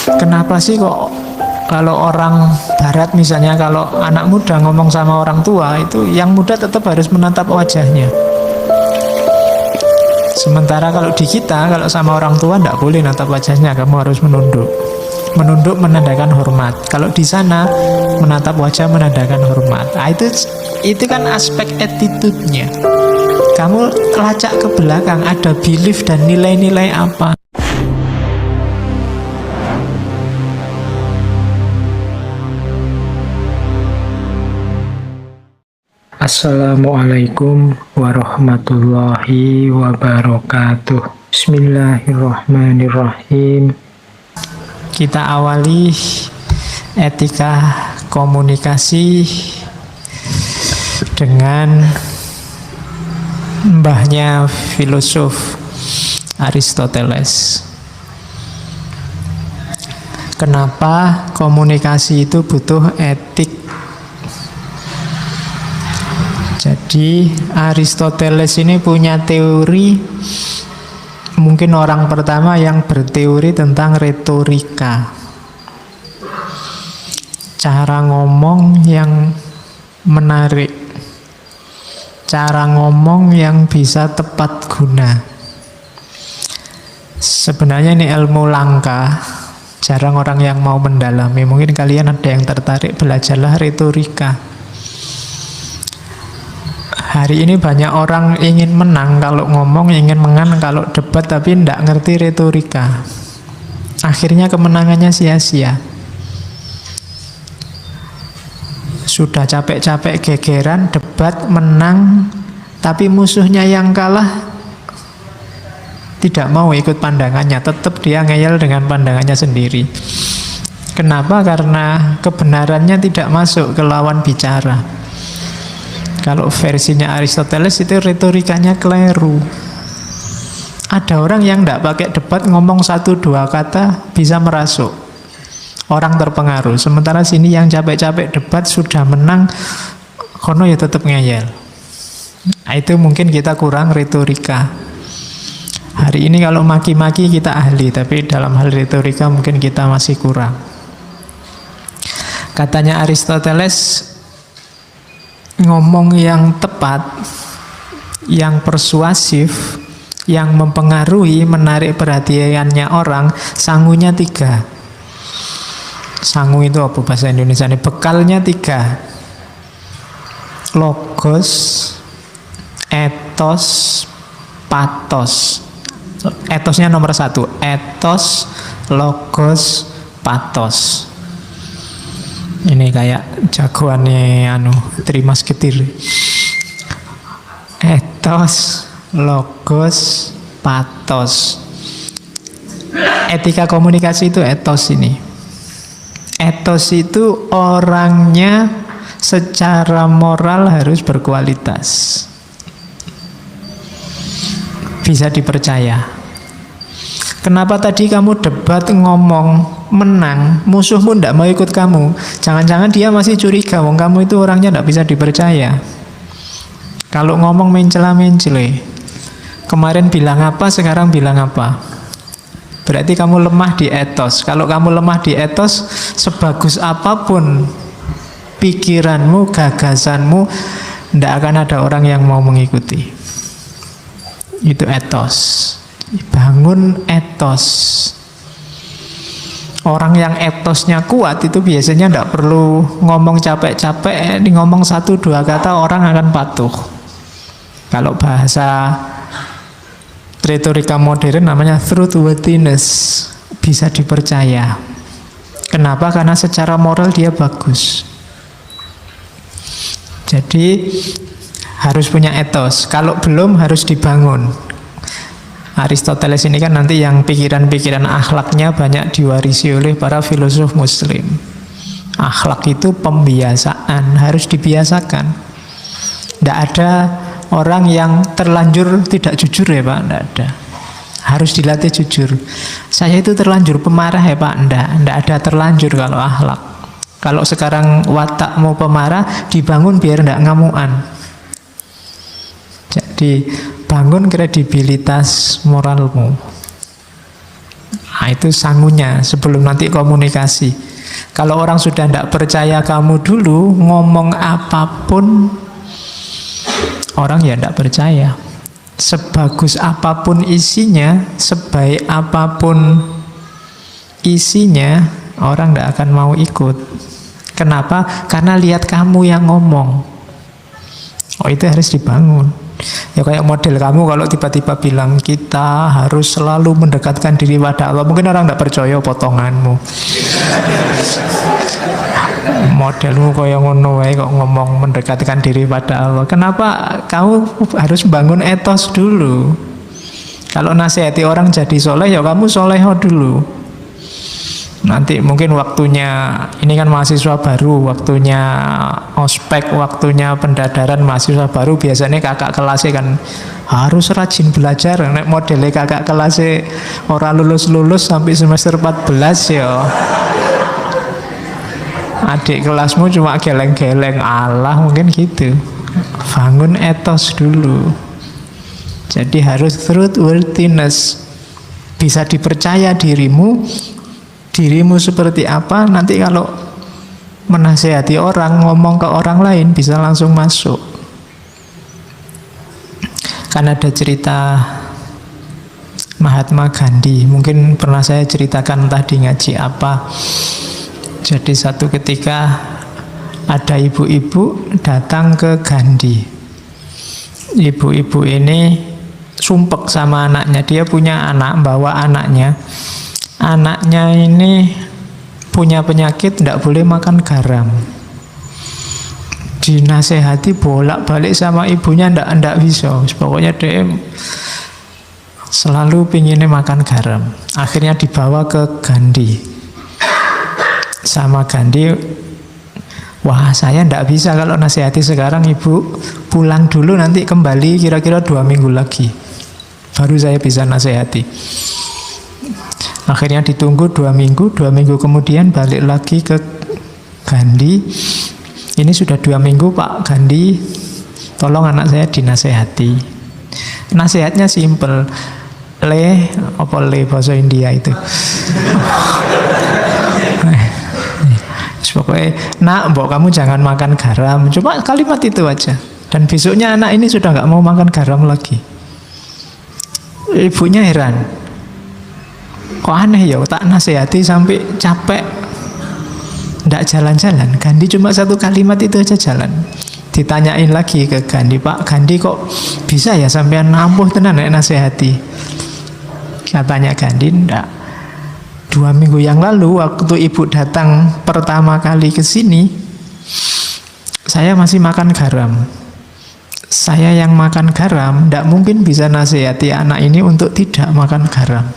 Kenapa sih kok kalau orang barat misalnya, kalau anak muda ngomong sama orang tua, itu yang muda tetap harus menatap wajahnya. Sementara kalau di kita, kalau sama orang tua tidak boleh natap wajahnya, kamu harus menunduk. Menunduk menandakan hormat. Kalau di sana menatap wajah menandakan hormat. Nah, itu kan aspek attitude-nya. Kamu lacak ke belakang, ada belief dan nilai-nilai apa. Assalamualaikum warahmatullahi wabarakatuh. Bismillahirrahmanirrahim. Kita awali etika komunikasi dengan mbahnya filosof Aristoteles. Kenapa komunikasi itu butuh etik? Jadi Aristoteles ini punya teori, mungkin orang pertama yang berteori tentang retorika. Cara ngomong yang menarik, cara ngomong yang bisa tepat guna. Sebenarnya ini ilmu langka, jarang orang yang mau mendalami. Mungkin kalian ada yang tertarik, belajarlah retorika. Hari ini banyak orang ingin menang kalau ngomong, ingin menang kalau debat, tapi tidak ngerti retorika. Akhirnya kemenangannya sia-sia. Sudah capek-capek gegeran, debat, menang, tapi musuhnya yang kalah tidak mau ikut pandangannya, tetap dia ngeyel dengan pandangannya sendiri. Kenapa? Karena kebenarannya tidak masuk ke lawan bicara. Kalau versinya Aristoteles itu retorikanya keliru. Ada orang yang tidak pakai debat, ngomong 1-2 kata bisa merasuk. Orang terpengaruh. Sementara sini yang capek-capek debat sudah menang, kono ya tetap ngeyel. Nah, itu mungkin kita kurang retorika. Hari ini kalau maki-maki kita ahli, tapi dalam hal retorika mungkin kita masih kurang. Katanya Aristoteles, ngomong yang tepat, yang persuasif, yang mempengaruhi, menarik perhatiannya orang, sangunya 3. Sangu itu apa bahasa Indonesia ini? Bekalnya 3. Logos, etos, patos. Etosnya nomor 1. Etos, logos, patos. Ini kayak jagoannya Trimas Ketir. Etos, logos, patos. Etika komunikasi itu etos ini. Etos itu orangnya secara moral harus berkualitas. Bisa dipercaya. Kenapa tadi kamu debat, ngomong, menang, musuhmu tidak mau ikut kamu? Jangan-jangan dia masih curiga, wong kamu itu orangnya tidak bisa dipercaya. Kalau ngomong mencela-mencele, kemarin bilang apa, sekarang bilang apa, berarti kamu lemah di etos. Kalau kamu lemah di etos, sebagus apapun pikiranmu, gagasanmu, tidak akan ada orang yang mau mengikuti. Itu etos. Bangun etos. Orang yang etosnya kuat itu biasanya tidak perlu ngomong capek-capek, ngomong 1-2 kata orang akan patuh. Kalau bahasa retorika modern namanya truthworthiness, bisa dipercaya. Kenapa? Karena secara moral dia bagus. Jadi harus punya etos. Kalau belum harus dibangun. Aristoteles ini kan nanti yang pikiran-pikiran akhlaknya banyak diwarisi oleh para filosof muslim. Akhlak itu pembiasaan, harus dibiasakan. Tidak ada orang yang terlanjur tidak jujur ya Pak, tidak ada. Harus dilatih jujur. Saya itu terlanjur pemarah ya Pak, tidak ada terlanjur kalau akhlak. Kalau sekarang watakmu pemarah, dibangun biar tidak ngamuan. Jadi bangun kredibilitas moralmu. Nah, itu sangunya sebelum nanti komunikasi. Kalau orang sudah tidak percaya kamu dulu, ngomong apapun orang ya tidak percaya. Sebagus apapun isinya, sebaik apapun isinya, orang tidak akan mau ikut. Kenapa? Karena lihat kamu yang ngomong. Oh, itu harus dibangun. Ya kayak model kamu kalau tiba-tiba bilang kita harus selalu mendekatkan diri pada Allah, mungkin orang tidak percaya potonganmu. Modelmu kayak ngono wae kok ngomong mendekatkan diri pada Allah. Kenapa? Kamu harus bangun etos dulu. Kalau nasihati orang jadi soleh, ya kamu soleho dulu. Nanti mungkin waktunya, ini kan mahasiswa baru, waktunya ospek, waktunya pendadaran mahasiswa baru, biasanya kakak kelasnya kan harus rajin belajar. Nek modelnya kakak kelasnya orang lulus-lulus sampai semester 14 ya. Adik kelasmu cuma geleng-geleng, Allah mungkin gitu. Bangun etos dulu. Jadi harus truthworthiness. Bisa dipercaya dirimu seperti apa, nanti kalau menasihati orang, ngomong ke orang lain bisa langsung masuk. Kan ada cerita Mahatma Gandhi, mungkin pernah saya ceritakan entah di ngaji apa. Jadi satu ketika ada ibu-ibu datang ke Gandhi. Ibu-ibu ini sumpek sama anaknya, dia punya anak, bawa anaknya. Anaknya ini punya penyakit, tidak boleh makan garam. Dinasehati bolak-balik sama ibunya, ndak bisa. Pokoknya dia selalu pinginnya makan garam. Akhirnya dibawa ke Gandhi. Sama Gandhi, wah saya ndak bisa kalau nasihati sekarang, ibu pulang dulu, nanti kembali kira-kira 2 minggu lagi, baru saya bisa nasihati. Akhirnya ditunggu 2 minggu, 2 minggu kemudian balik lagi ke Gandhi. Ini sudah 2 minggu Pak Gandhi, tolong anak saya dinasehati. Nasihatnya simple, apa bahasa India itu. Pokoknya, nak, mbok kamu jangan makan garam. Cuma kalimat itu aja. Dan besoknya anak ini sudah nggak mau makan garam lagi. Ibunya heran. Kok aneh ya, tak nasihati sampai capek, ndak jalan-jalan. Gandhi cuma 1 kalimat itu aja jalan. Ditanyain lagi ke Gandhi, Pak Gandhi kok bisa ya sampean nampuh tenan nek nasihati? Katanya Gandhi, ndak. 2 minggu yang lalu waktu ibu datang pertama kali ke sini, saya masih makan garam. Saya yang makan garam, ndak mungkin bisa nasihati anak ini untuk tidak makan garam.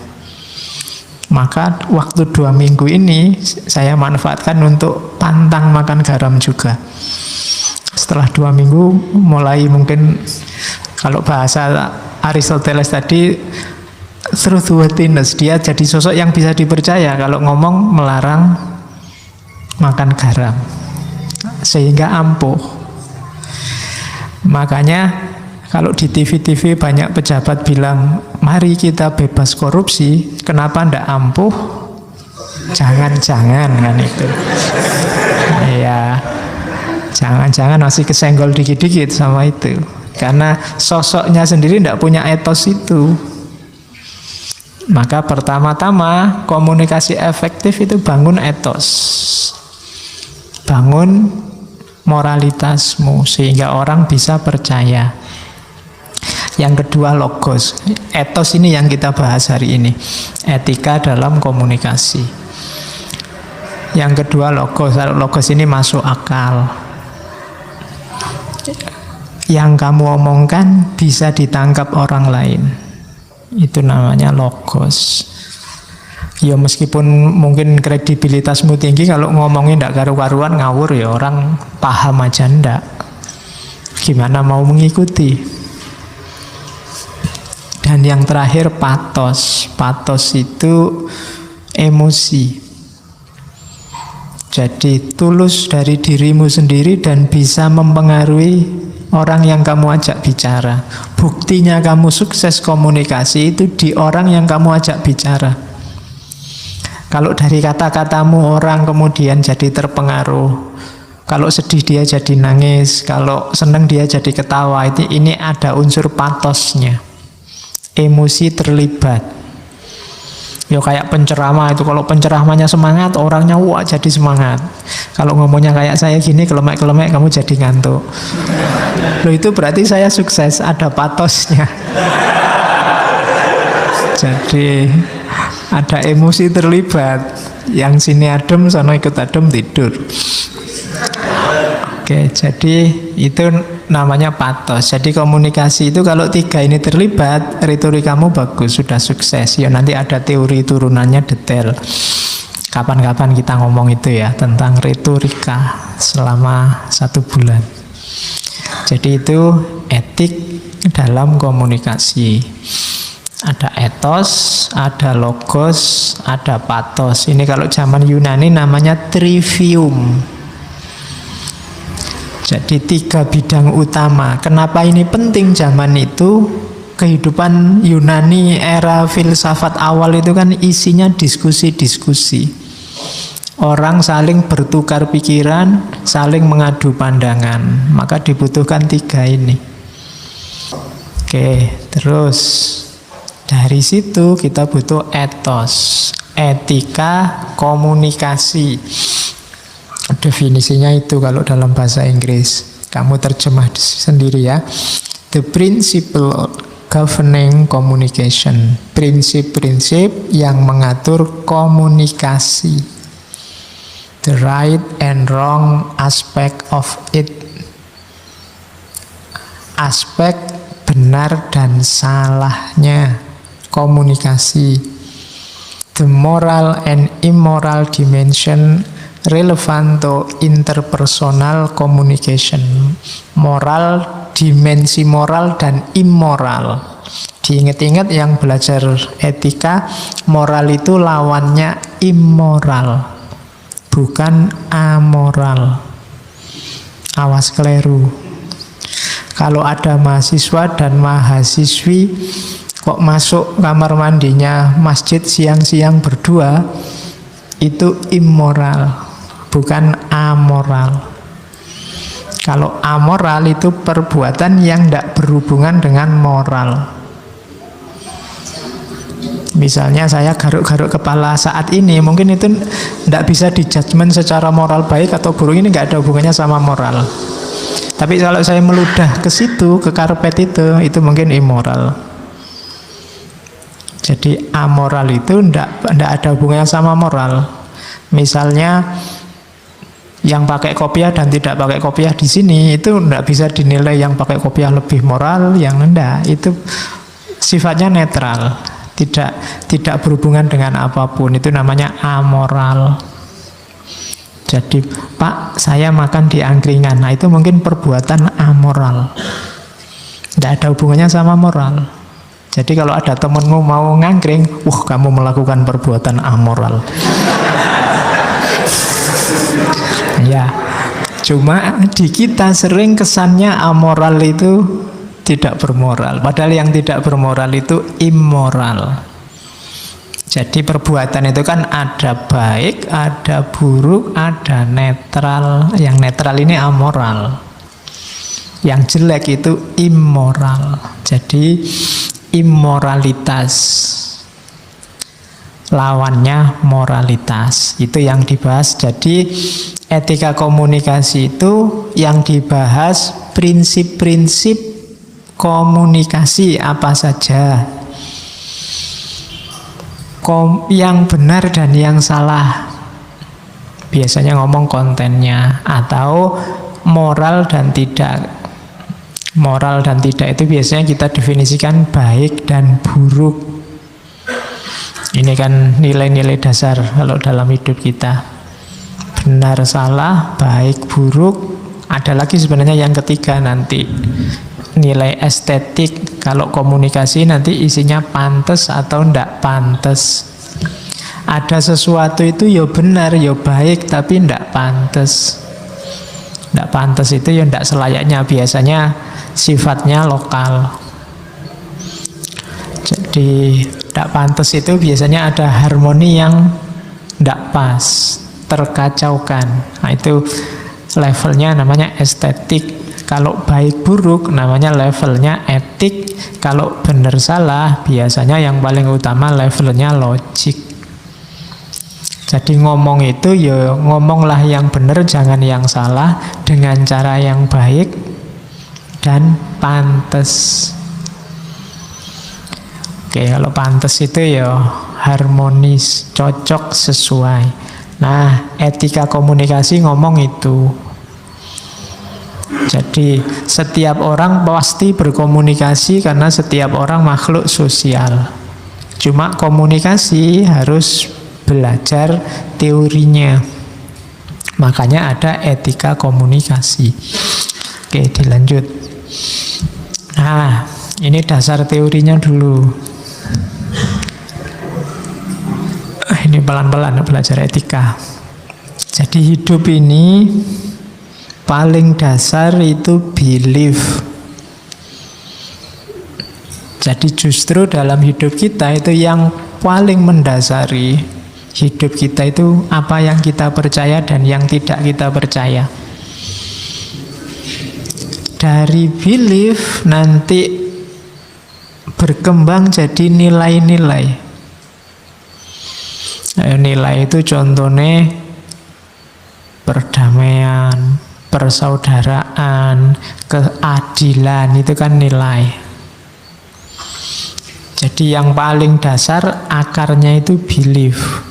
Maka waktu 2 minggu ini saya manfaatkan untuk pantang makan garam juga. Setelah 2 minggu mulai, mungkin kalau bahasa Aristoteles tadi, truthworthiness, dia jadi sosok yang bisa dipercaya kalau ngomong melarang makan garam, sehingga ampuh. Makanya kalau di TV-TV banyak pejabat bilang, mari kita bebas korupsi, kenapa ndak ampuh? Jangan-jangan kan itu. Ya, jangan-jangan masih kesenggol dikit-dikit sama itu. Karena sosoknya sendiri ndak punya etos itu. Maka pertama-tama komunikasi efektif itu bangun etos. Bangun moralitasmu sehingga orang bisa percaya. Yang kedua logos. Etos ini yang kita bahas hari ini. Etika dalam komunikasi. Yang kedua logos. Logos ini masuk akal. Yang kamu omongkan bisa ditangkap orang lain. Itu namanya logos. Ya meskipun mungkin kredibilitasmu tinggi, kalau ngomongin ndak karu-karuan ngawur ya orang paham aja ndak. Gimana mau mengikuti? Dan yang terakhir patos. Patos itu emosi. Jadi tulus dari dirimu sendiri dan bisa mempengaruhi orang yang kamu ajak bicara. Buktinya kamu sukses komunikasi itu di orang yang kamu ajak bicara. Kalau dari kata-katamu orang kemudian jadi terpengaruh. Kalau sedih dia jadi nangis, kalau senang dia jadi ketawa. Ini ada unsur patosnya. Emosi terlibat. Ya kayak penceramah itu, kalau penceramahnya semangat, orangnya wah jadi semangat. Kalau ngomongnya kayak saya gini, kelemek-kelemek, kamu jadi ngantuk. Loh itu berarti saya sukses, ada patosnya. Jadi ada emosi terlibat. Yang sini adem, sana ikut adem, tidur. Oke, jadi itu namanya patos. Jadi komunikasi itu kalau tiga ini terlibat, retorikamu bagus, sudah sukses. Ya nanti ada teori turunannya detail. Kapan-kapan kita ngomong itu ya, tentang retorika selama 1 bulan. Jadi itu etik dalam komunikasi. Ada etos, ada logos, ada patos. Ini kalau zaman Yunani namanya trivium. Jadi 3 bidang utama. Kenapa ini penting zaman itu? Kehidupan Yunani era filsafat awal itu kan isinya diskusi-diskusi. Orang saling bertukar pikiran, saling mengadu pandangan. Maka dibutuhkan 3 ini. Oke, terus dari situ kita butuh etos, etika komunikasi. Definisinya itu kalau dalam bahasa Inggris. Kamu terjemah sendiri ya. The principle governing communication. Prinsip-prinsip yang mengatur komunikasi. The right and wrong aspect of it. Aspek benar dan salahnya komunikasi. The moral and immoral dimension relevant to interpersonal communication. Moral, dimensi moral dan immoral. Diingat-ingat yang belajar etika, moral itu lawannya immoral, bukan amoral. Awas keliru. Kalau ada mahasiswa dan mahasiswi kok masuk kamar mandinya masjid siang-siang berdua, itu immoral, bukan amoral. Kalau amoral itu perbuatan yang tidak berhubungan dengan moral. Misalnya saya garuk-garuk kepala saat ini, mungkin itu tidak bisa dijudgment secara moral baik atau buruk, ini nggak ada hubungannya sama moral. Tapi kalau saya meludah ke situ, ke karpet itu mungkin immoral. Jadi amoral itu tidak ada hubungannya sama moral. Misalnya yang pakai kopiah dan tidak pakai kopiah di sini itu tidak bisa dinilai yang pakai kopiah lebih moral, yang enggak. Itu sifatnya netral, tidak berhubungan dengan apapun. Itu namanya amoral. Jadi, Pak, saya makan di angkringan. Nah, itu mungkin perbuatan amoral. Tidak ada hubungannya sama moral. Jadi kalau ada temenmu mau ngangkring, kamu melakukan perbuatan amoral. Ya, cuma di kita sering kesannya amoral itu tidak bermoral. Padahal yang tidak bermoral itu immoral. Jadi perbuatan itu kan ada baik, ada buruk, ada netral. Yang netral ini amoral. Yang jelek itu immoral. Jadi immoralitas lawannya moralitas. Itu yang dibahas. Jadi etika komunikasi itu yang dibahas prinsip-prinsip komunikasi apa saja, yang benar dan yang salah. Biasanya ngomong kontennya, atau moral dan tidak. Moral dan tidak itu biasanya kita definisikan baik dan buruk. Ini kan nilai-nilai dasar kalau dalam hidup kita. Benar, salah, baik, buruk. Ada lagi sebenarnya yang ketiga nanti. Nilai estetik. Kalau komunikasi nanti isinya pantas atau ndak pantas. Ada sesuatu itu ya benar, ya baik, tapi ndak pantas. Ndak pantas itu ya ndak selayaknya. Biasanya sifatnya lokal. Jadi ndak pantas itu biasanya ada harmoni yang tidak pas, terkacaukan. Nah, itu levelnya namanya estetik. Kalau baik buruk namanya levelnya etik. Kalau benar salah biasanya yang paling utama levelnya logik. Jadi ngomong itu ya ngomonglah yang benar, jangan yang salah, dengan cara yang baik dan pantas. Oke, kalau pantas itu ya harmonis, cocok, sesuai. Nah, etika komunikasi ngomong itu. Jadi setiap orang pasti berkomunikasi karena setiap orang makhluk sosial. Cuma komunikasi harus belajar teorinya. Makanya ada etika komunikasi. Oke, dilanjut. Nah, ini dasar teorinya dulu. Ini pelan-pelan belajar etika. Jadi hidup ini paling dasar itu belief. Jadi justru dalam hidup kita itu yang paling mendasari hidup kita itu apa yang kita percaya dan yang tidak kita percaya. Dari belief nanti berkembang jadi nilai-nilai. Nilai itu contohnya perdamaian, persaudaraan, keadilan, itu kan nilai. Jadi yang paling dasar akarnya itu belief.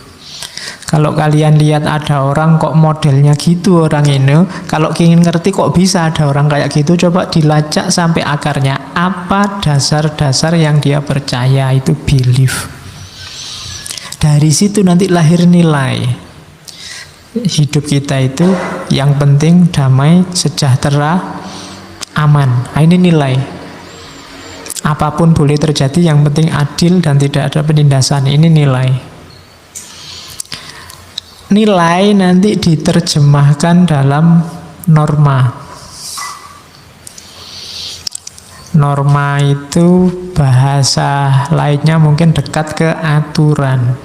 Kalau kalian lihat ada orang kok modelnya gitu orang ini, kalau ingin ngerti kok bisa ada orang kayak gitu, coba dilacak sampai akarnya. Apa dasar-dasar yang dia percaya, itu belief. Dari situ nanti lahir nilai. Hidup kita itu yang penting damai, sejahtera, aman. Nah, ini nilai. Apapun boleh terjadi, yang penting adil dan tidak ada penindasan. Ini nilai. Nilai nanti diterjemahkan dalam norma. Norma itu bahasa lainnya mungkin dekat ke aturan.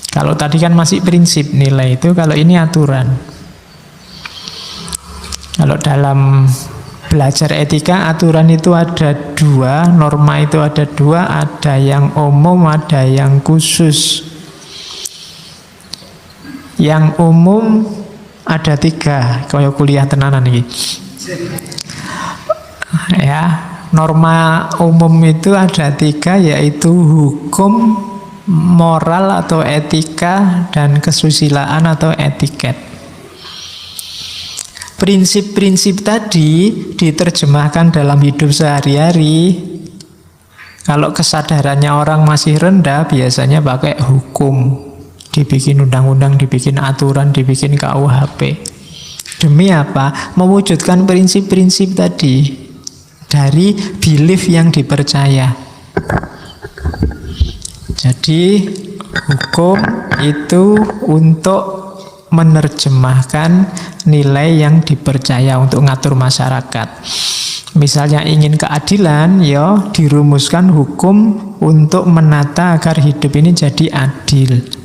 Kalau tadi kan masih prinsip nilai itu, kalau ini aturan. Kalau dalam belajar etika, aturan itu ada dua, norma itu ada dua, ada yang umum, ada yang khusus. Yang umum ada tiga, kalau kuliah tenanan ini. Ya, norma umum itu ada tiga, yaitu hukum, moral atau etika, dan kesusilaan atau etiket. Prinsip-prinsip tadi diterjemahkan dalam hidup sehari-hari. Kalau kesadarannya orang masih rendah, biasanya pakai hukum. Dibikin undang-undang, dibikin aturan, dibikin KUHP. Demi apa? Mewujudkan prinsip-prinsip tadi dari belief yang dipercaya. Jadi hukum itu untuk menerjemahkan nilai yang dipercaya untuk ngatur masyarakat. Misalnya ingin keadilan, ya dirumuskan hukum untuk menata agar hidup ini jadi adil.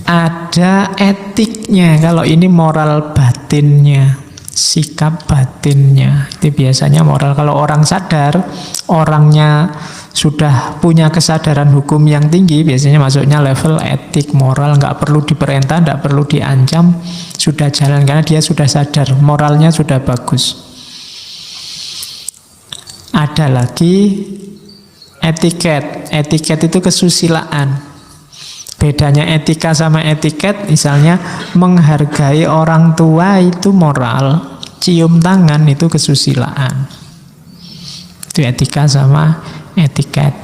Ada etiknya, kalau ini moral batinnya, sikap batinnya. Itu biasanya moral. Kalau orang sadar, orangnya sudah punya kesadaran hukum yang tinggi, biasanya masuknya level etik, moral, nggak perlu diperintah, nggak perlu diancam, sudah jalan karena dia sudah sadar, moralnya sudah bagus. Ada lagi etiket. Etiket itu kesusilaan. Bedanya etika sama etiket, misalnya menghargai orang tua itu moral, cium tangan itu kesusilaan. Itu etika sama etiket.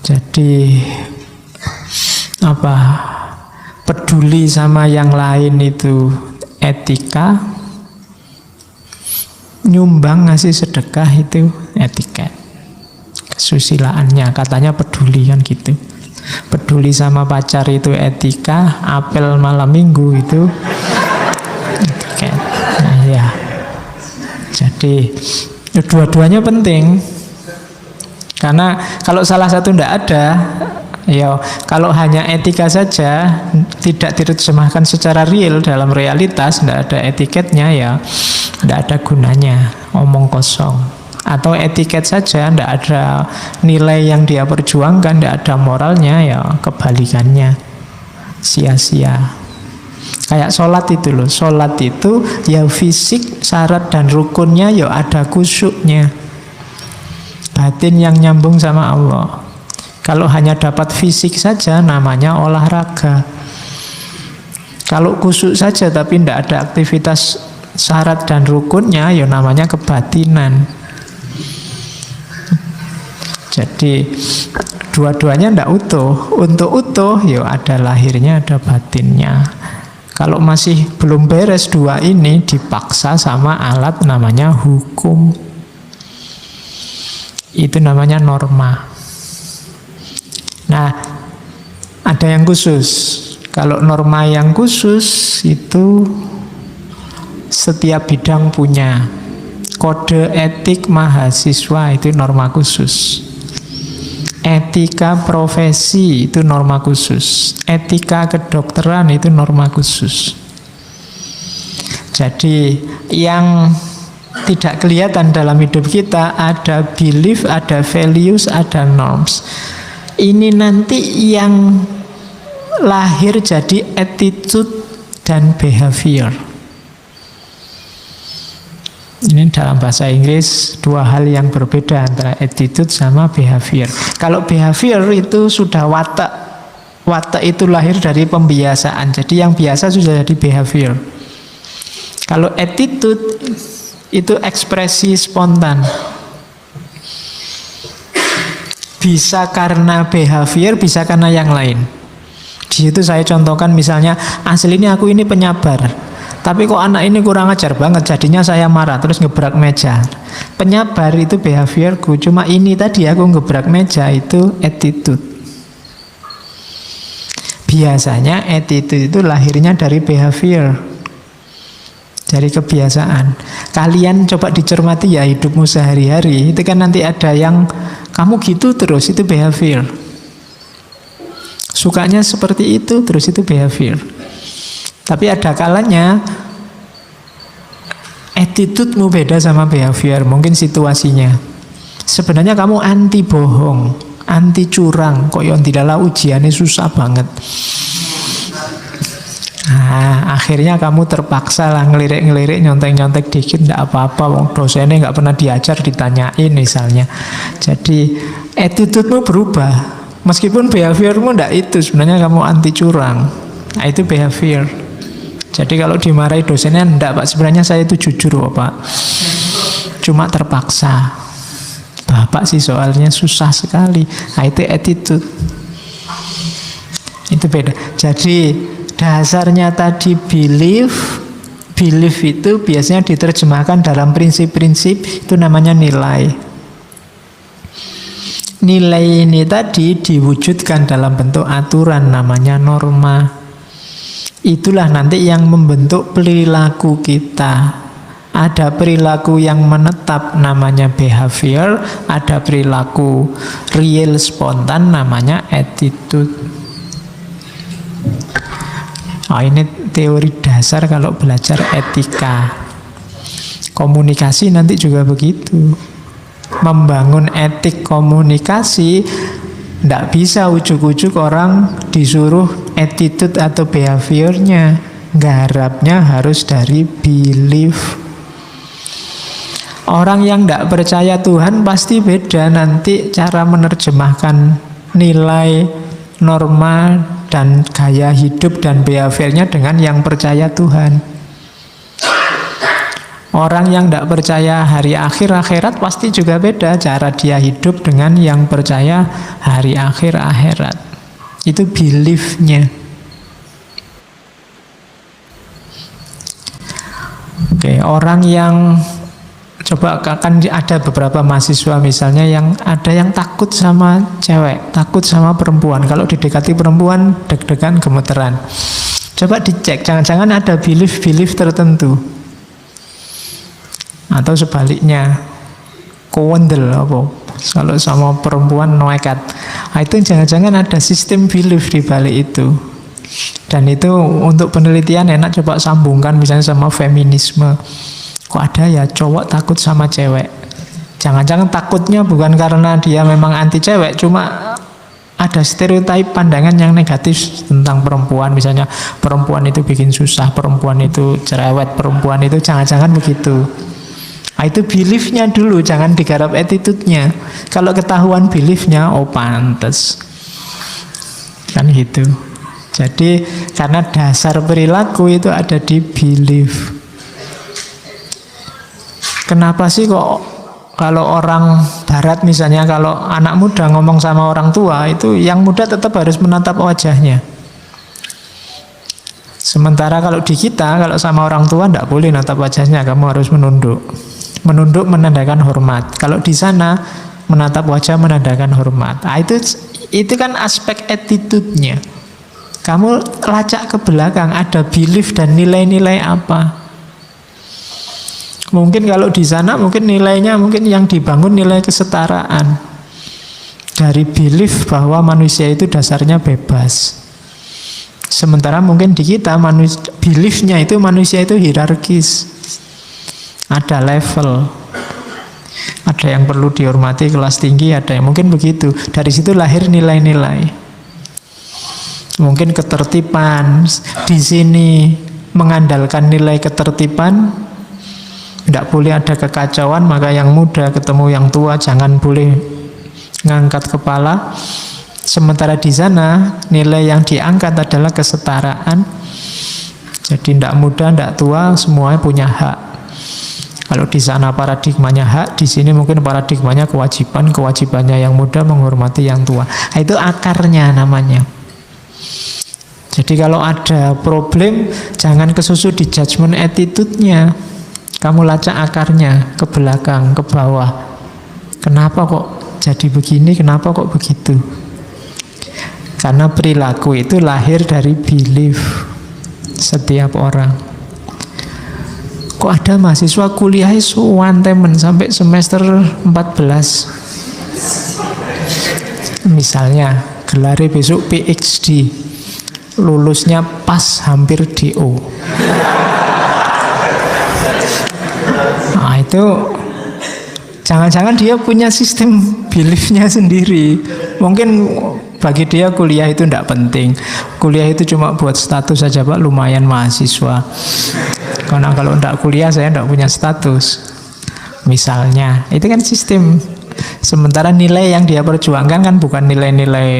Jadi peduli sama yang lain itu etika, nyumbang ngasih sedekah itu etiket. Kesusilaannya katanya peduli kan gitu. Peduli sama pacar itu etika, apel malam minggu itu etiket. Nah, ya. Jadi dua-duanya penting. Karena kalau salah satu tidak ada, ya kalau hanya etika saja tidak diterjemahkan secara real dalam realitas, tidak ada etiketnya, ya tidak ada gunanya, omong kosong. Atau etiket saja tidak ada nilai yang dia perjuangkan, tidak ada moralnya, ya kebalikannya, sia-sia. Kayak sholat itu loh, sholat itu ya fisik, syarat dan rukunnya ya ada khusyuknya, batin yang nyambung sama Allah. Kalau hanya dapat fisik saja namanya olahraga. Kalau khusyuk saja tapi tidak ada aktivitas syarat dan rukunnya, ya namanya kebatinan. Jadi dua-duanya tidak utuh. Untuk utuh ya ada lahirnya, ada batinnya. Kalau masih belum beres dua ini, dipaksa sama alat namanya hukum. Itu namanya norma. Nah, ada yang khusus. Kalau norma yang khusus itu setiap bidang punya. Kode etik mahasiswa itu norma khusus. Etika profesi itu norma khusus. Etika kedokteran itu norma khusus. Jadi yang tidak kelihatan dalam hidup kita ada belief, ada values, ada norms. Ini nanti yang lahir jadi attitude dan behavior. Ini dalam bahasa Inggris dua hal yang berbeda antara attitude sama behavior. Kalau behavior itu sudah watak. Watak itu lahir dari pembiasaan. Jadi yang biasa sudah jadi behavior. Kalau attitude itu ekspresi spontan. Bisa karena behavior, bisa karena yang lain. Di situ saya contohkan misalnya, aslinya aku ini penyabar, tapi kok anak ini kurang ajar banget, jadinya saya marah, terus ngebrak meja. Penyabar itu behaviorku, cuma ini tadi aku ngebrak meja itu attitude. Biasanya attitude itu lahirnya dari behavior, dari kebiasaan. Kalian coba dicermati ya hidupmu sehari-hari, itu kan nanti ada yang kamu gitu terus, itu behavior. Sukanya seperti itu, terus itu behavior. Tapi ada kalanya attitude-mu beda sama behavior, mungkin situasinya. Sebenarnya kamu anti bohong, anti curang, kok yang tidaklah ujiannya susah banget. Nah, akhirnya kamu terpaksa lah ngelirik-ngelirik, nyontek-nyontek dikit, tidak apa-apa, wong dosennya nggak pernah diajar, ditanyain misalnya. Jadi attitude-mu berubah, meskipun behaviormu tidak itu, sebenarnya kamu anti curang. Nah, itu behavior. Jadi kalau dimarahi dosennya, enggak Pak, sebenarnya saya itu jujur Pak, cuma terpaksa. Bapak sih soalnya susah sekali. Nah, itu attitude. Itu beda. Jadi dasarnya tadi belief itu biasanya diterjemahkan dalam prinsip-prinsip, itu namanya nilai. Nilai ini tadi diwujudkan dalam bentuk aturan, namanya norma. Itulah nanti yang membentuk perilaku kita. Ada perilaku yang menetap, namanya behavior. Ada perilaku real spontan, namanya attitude. Oh, ini teori dasar kalau belajar etika. Komunikasi nanti juga begitu. Membangun etik komunikasi, tidak bisa ujuk-ujuk orang disuruh attitude atau behaviornya. Garapnya harus dari belief. Orang yang tidak percaya Tuhan pasti beda nanti cara menerjemahkan nilai, norma, dan gaya hidup dan behaviornya dengan yang percaya Tuhan. Orang yang tidak percaya hari akhir akhirat pasti juga beda cara dia hidup dengan yang percaya hari akhir akhirat. Itu beliefnya. Oke, orang yang coba kan ada beberapa mahasiswa misalnya yang ada yang takut sama cewek, takut sama perempuan. Kalau didekati perempuan deg-degan gemeteran. Coba dicek, jangan-jangan ada belief tertentu. Atau sebaliknya, kowendel apa? Kalau sama perempuan nekat. Nah, itu jangan-jangan ada sistem belief di balik itu. Dan itu untuk penelitian enak coba sambungkan misalnya sama feminisme. Kok ada ya cowok takut sama cewek? Jangan-jangan takutnya bukan karena dia memang anti cewek, cuma ada stereotip pandangan yang negatif tentang perempuan. Misalnya perempuan itu bikin susah, perempuan itu cerewet, perempuan itu jangan-jangan begitu. Nah, itu beliefnya dulu, jangan digarap attitude-nya. Kalau ketahuan beliefnya, oh pantes. Kan gitu. Jadi karena dasar perilaku itu ada di belief. Kenapa sih kok kalau orang barat misalnya, kalau anak muda ngomong sama orang tua, itu yang muda tetap harus menatap wajahnya. Sementara kalau di kita, kalau sama orang tua tidak boleh natap wajahnya, kamu harus menunduk. Menunduk menandakan hormat. Kalau di sana menatap wajah menandakan hormat. Nah, itu kan aspek attitude-nya. Kamu lacak ke belakang, ada belief dan nilai-nilai apa. Mungkin kalau di sana mungkin nilainya mungkin yang dibangun nilai kesetaraan. Dari belief bahwa manusia itu dasarnya bebas. Sementara mungkin di kita beliefnya itu manusia itu hierarkis. Ada level. Ada yang perlu dihormati kelas tinggi, ada yang mungkin begitu. Dari situ lahir nilai-nilai. Mungkin ketertiban di sini mengandalkan nilai ketertiban. Tidak boleh ada kekacauan, maka yang muda ketemu yang tua jangan boleh ngangkat kepala. Sementara di sana nilai yang diangkat adalah kesetaraan. Jadi tidak muda, tidak tua, semuanya punya hak. Kalau di sana paradigmanya hak, di sini mungkin paradigmanya kewajiban. Kewajibannya yang muda menghormati yang tua. Nah, itu akarnya namanya. Jadi kalau ada problem, jangan kesusu di judgment attitude-nya. Kamu lacak akarnya ke belakang, ke bawah. Kenapa kok jadi begini, kenapa kok begitu? Karena perilaku itu lahir dari belief setiap orang. Kok ada mahasiswa kuliah one temen sampai semester 14? Misalnya, gelarnya besok PhD. Lulusnya pas hampir DO. Nah, itu jangan-jangan dia punya sistem beliefnya sendiri. Mungkin bagi dia kuliah itu tidak penting. Kuliah itu cuma buat status saja, Pak, lumayan mahasiswa. Karena kalau tidak kuliah saya tidak punya status. Misalnya, itu kan sistem. Sementara nilai yang dia perjuangkan kan bukan nilai-nilai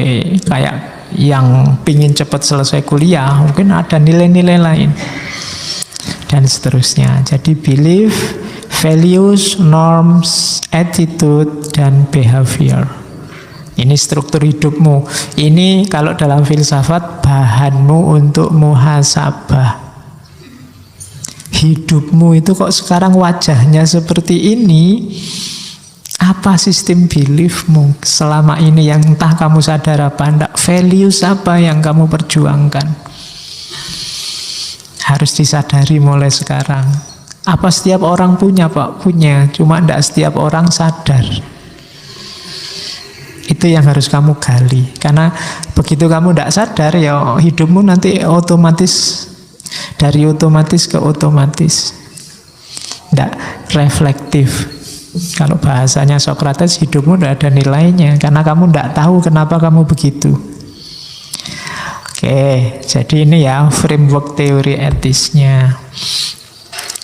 kayak yang pingin cepat selesai kuliah. Mungkin ada nilai-nilai lain. Dan seterusnya. Jadi belief, values, norms, attitude, dan behavior. Ini struktur hidupmu. Ini kalau dalam filsafat bahanmu untuk muhasabah. Hidupmu itu kok sekarang wajahnya seperti ini. Apa sistem beliefmu selama ini yang entah kamu sadar apa enggak? Values apa yang kamu perjuangkan? Harus disadari mulai sekarang. Apa setiap orang punya, Pak? Punya, cuma tidak setiap orang sadar. Itu yang harus kamu gali. Karena begitu kamu tidak sadar, ya hidupmu nanti otomatis, dari otomatis ke otomatis. Tidak reflektif. Kalau bahasanya Socrates, hidupmu tidak ada nilainya. Karena kamu tidak tahu kenapa kamu begitu. Oke, jadi ini ya framework teori etisnya.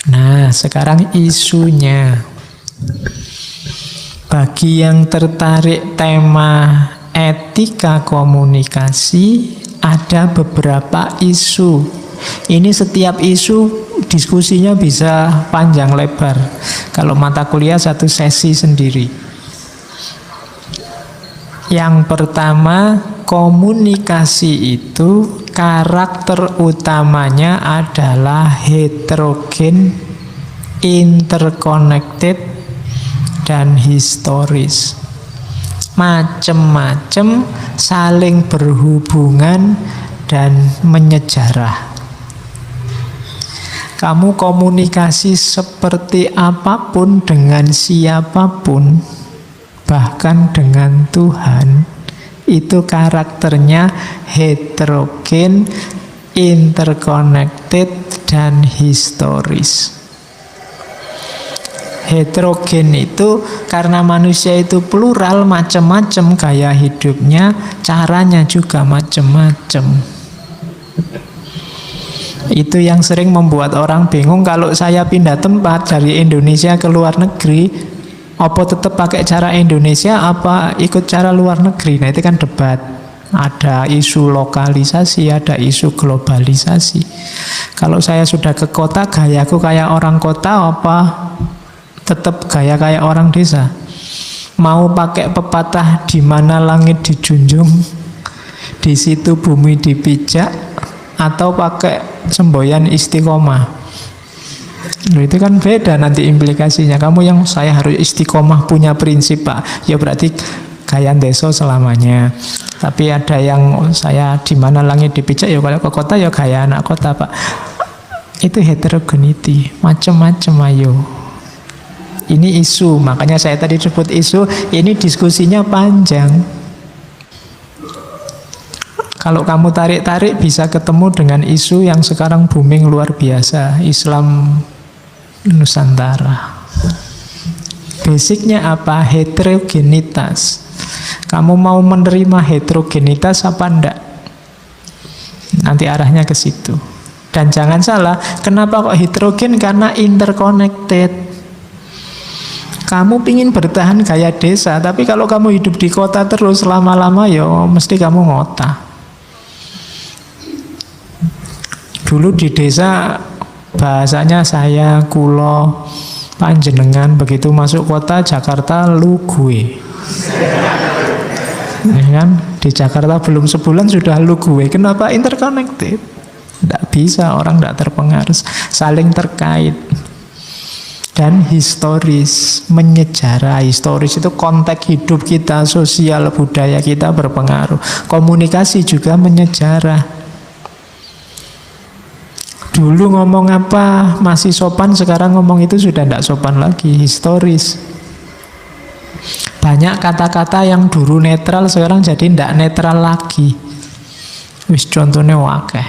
Nah, sekarang isunya. Bagi yang tertarik tema etika komunikasi, ada beberapa isu. Ini setiap isu diskusinya bisa panjang lebar. Kalau mata kuliah satu sesi sendiri. Yang pertama, komunikasi itu karakter utamanya adalah heterogen, interconnected, dan historis. Macem-macem, saling berhubungan dan menyejarah. Kamu komunikasi seperti apapun dengan siapapun, bahkan dengan Tuhan, itu karakternya heterogen, interconnected, dan historis. Heterogen itu karena manusia itu plural, macam-macam gaya hidupnya, caranya juga macam-macam. Itu yang sering membuat orang bingung. Kalau saya pindah tempat dari Indonesia ke luar negeri, apa tetap pakai cara Indonesia apa ikut cara luar negeri? Nah itu kan debat. Ada isu lokalisasi, ada isu globalisasi. Kalau saya sudah ke kota, gayaku kayak orang kota apa tetap gaya kayak orang desa? Mau pakai pepatah di mana langit dijunjung, di situ bumi dipijak, atau pakai semboyan istiqomah? Loh, itu kan beda nanti implikasinya. Kamu yang saya harus istiqomah punya prinsip Pak, ya berarti gaya desa selamanya. Tapi ada yang saya di mana langit dipijak, ya kalau ke kota ya gaya anak kota Pak. Itu heterogeneity, macam-macam ayo. Ini isu, makanya saya tadi sebut isu, ini diskusinya panjang. Kalau kamu tarik-tarik bisa ketemu dengan isu yang sekarang booming luar biasa, Islam Nusantara. Basicnya apa? Heterogenitas. Kamu mau menerima heterogenitas apa enggak? Nanti arahnya ke situ. Dan jangan salah, kenapa kok heterogen? Karena interconnected. Kamu pingin bertahan gaya desa, tapi kalau kamu hidup di kota terus lama-lama ya mesti kamu ngota. Dulu di desa bahasanya saya, kulo, panjenengan. Begitu masuk kota Jakarta, lu gue. Ya kan? Di Jakarta belum sebulan sudah lu gue. Kenapa? Interconnected. Tidak bisa, orang tidak terpengaruh, saling terkait. Dan historis, menyejarah. Historis itu konteks hidup kita, sosial, budaya kita berpengaruh. Komunikasi juga menyejarah. Dulu ngomong apa masih sopan, sekarang ngomong itu sudah tidak sopan lagi. Historis. Banyak kata-kata yang dulu netral sekarang jadi tidak netral lagi. Wis contohnya wakeh.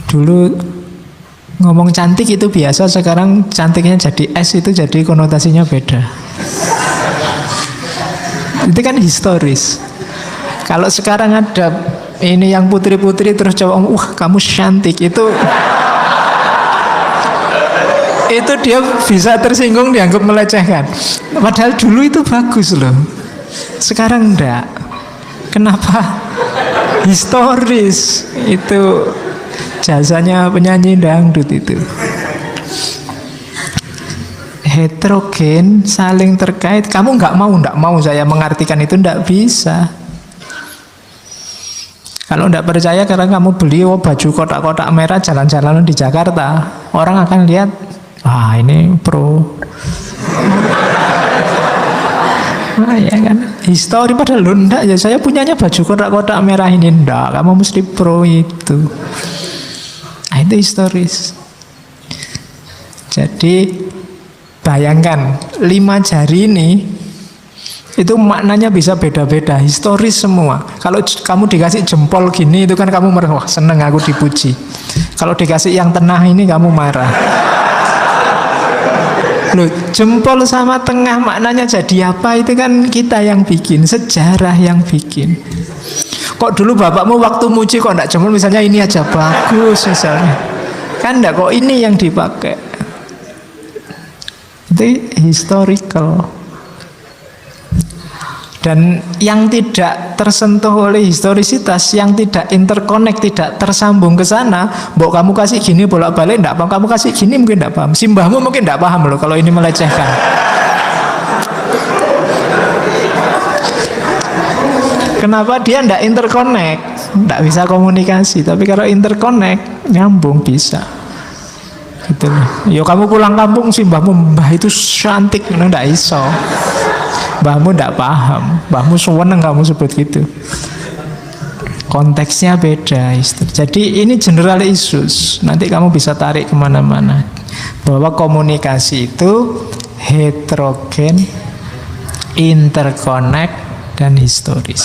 Dulu ngomong cantik itu biasa, sekarang cantiknya jadi S, itu jadi konotasinya beda. Itu kan historis. Kalau sekarang ada ini yang putri-putri terus cowok, wah kamu cantik, itu dia bisa tersinggung, dianggap melecehkan. Padahal dulu itu bagus loh, sekarang enggak. Kenapa? Historis. Itu jasanya penyanyi dangdut itu. Heterogen, saling terkait. Kamu nggak mau saya mengartikan itu, nggak bisa. Kalau nggak percaya karena kamu beli baju kotak-kotak merah jalan-jalan di Jakarta, orang akan lihat, wah ini pro. Nah, ya kan, histori. Padahal lu enggak ya, saya punyanya baju kotak-kotak merah ini, enggak, kamu mesti pro itu. Nah, itu historis. Jadi bayangkan 5 jari ini itu maknanya bisa beda-beda, historis semua. Kalau kamu dikasih jempol gini itu kan kamu merah, wah seneng aku dipuji. Kalau dikasih yang tengah ini kamu marah. Loh, jempol sama tengah maknanya jadi apa? Itu kan kita yang bikin, sejarah yang bikin. Kok dulu bapakmu waktu muji kok enggak jempol, misalnya ini aja bagus misalnya. Kan enggak, kok ini yang dipakai. Itu historical. Dan yang tidak tersentuh oleh historisitas, yang tidak interconnect, tidak tersambung ke sana, mbok kamu kasih gini bolak-balik enggak paham, kamu kasih gini mungkin enggak paham, simbahmu mungkin enggak paham loh kalau ini melecehkan. Kenapa? Dia enggak interconnect, enggak bisa komunikasi. Tapi kalau interconnect, nyambung bisa. Gitu loh. Yo kamu pulang kampung simbahmu, mbah itu cantik, enggak iso. Mbahmu tidak paham, mbahmu seneng kamu sebut gitu. Konteksnya beda. Jadi ini general issues. Nanti kamu bisa tarik kemana-mana. Bahwa komunikasi itu heterogen, interconnect, dan historis.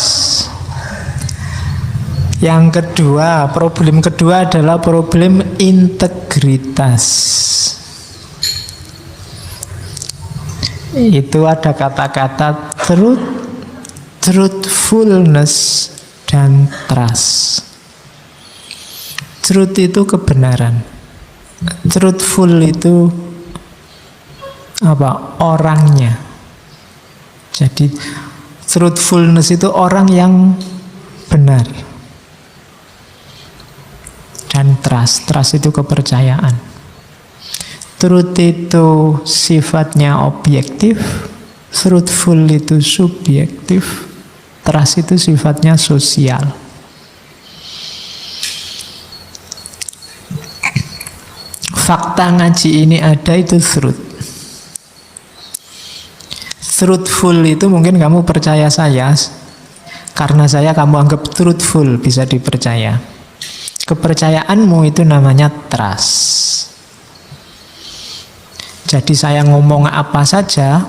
Yang kedua, problem kedua adalah problem integritas. Itu ada kata-kata truth, truthfulness, dan trust. Truth itu kebenaran. Truthful itu apa? Orangnya. Jadi truthfulness itu orang yang benar. Dan trust itu kepercayaan. Truth itu sifatnya objektif, truthful itu subjektif, trust itu sifatnya sosial. Fakta ngaji ini ada itu truth. Truthful itu mungkin kamu percaya saya, karena saya kamu anggap truthful, bisa dipercaya. Kepercayaanmu itu namanya trust. Jadi saya ngomong apa saja,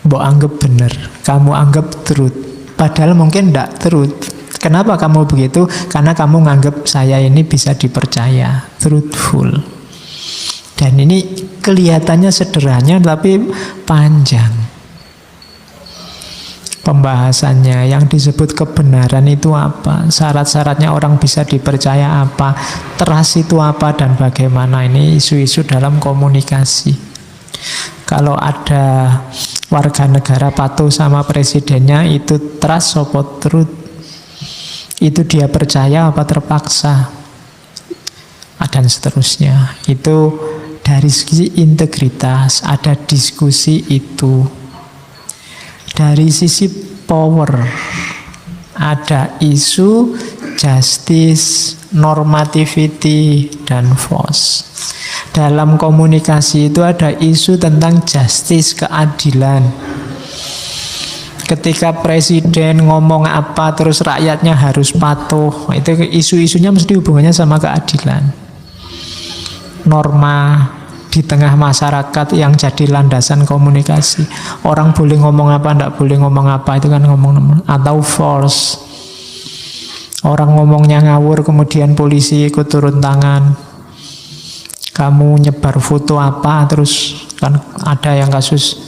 mbok anggap benar, kamu anggap truth. Padahal mungkin tidak truth. Kenapa kamu begitu? Karena kamu nganggap saya ini bisa dipercaya, truthful. Dan ini kelihatannya sederhana tapi panjang pembahasannya. Yang disebut kebenaran itu apa? Syarat-syaratnya orang bisa dipercaya apa? Trust itu apa dan bagaimana? Ini isu-isu dalam komunikasi. Kalau ada warga negara patuh sama presidennya, itu trust atau truth? Itu dia percaya apa terpaksa? Dan seterusnya. Itu dari sisi integritas, ada diskusi itu. Dari sisi power, ada isu justice, normativity, dan force. Dalam komunikasi itu ada isu tentang justice, keadilan. Ketika presiden ngomong apa terus rakyatnya harus patuh, itu isu-isunya mesti hubungannya sama keadilan. Norma di tengah masyarakat yang jadi landasan komunikasi. Orang boleh ngomong apa, tidak boleh ngomong apa, itu kan ngomong. Atau force. Orang ngomongnya ngawur, kemudian polisi ikut turun tangan. Kamu nyebar foto apa, terus kan ada yang kasus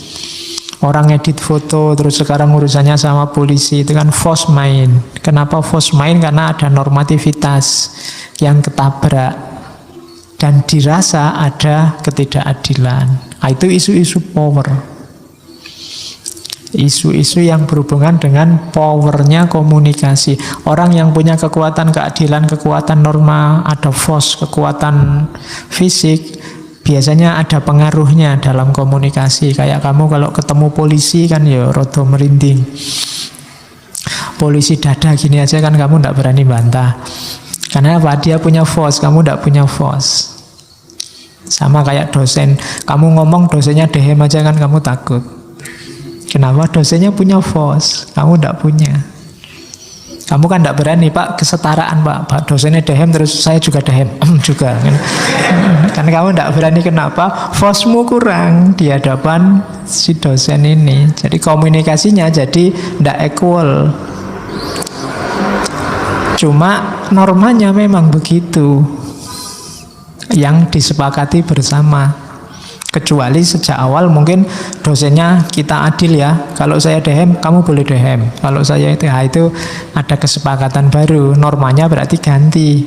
orang edit foto, terus sekarang urusannya sama polisi, itu kan false mind. Kenapa false mind? Karena ada normativitas yang ketabrak. Dan dirasa ada ketidakadilan. Itu isu-isu power. Isu-isu yang berhubungan dengan powernya komunikasi. Orang yang punya kekuatan keadilan, kekuatan norma, ada force, kekuatan fisik, biasanya ada pengaruhnya dalam komunikasi. Kayak kamu kalau ketemu polisi kan ya rodo merinding. Polisi dada gini aja kan kamu tidak berani bantah. Karena apa? Dia punya force, kamu tidak punya force. Sama kayak dosen, kamu ngomong dosennya dehem aja kan kamu takut. Kenapa? Dosennya punya force, kamu tidak punya. Kamu kan tidak berani, Pak, kesetaraan Pak dosennya dehem terus saya juga dehem juga. Kan kamu tidak berani, kenapa? Force-mu kurang di hadapan si dosen ini. Jadi komunikasinya jadi tidak equal. Cuma normanya memang begitu yang disepakati bersama. Kecuali sejak awal mungkin dosennya kita adil ya. Kalau saya dehem, kamu boleh dehem. Kalau saya itu ada kesepakatan baru. Normanya berarti ganti.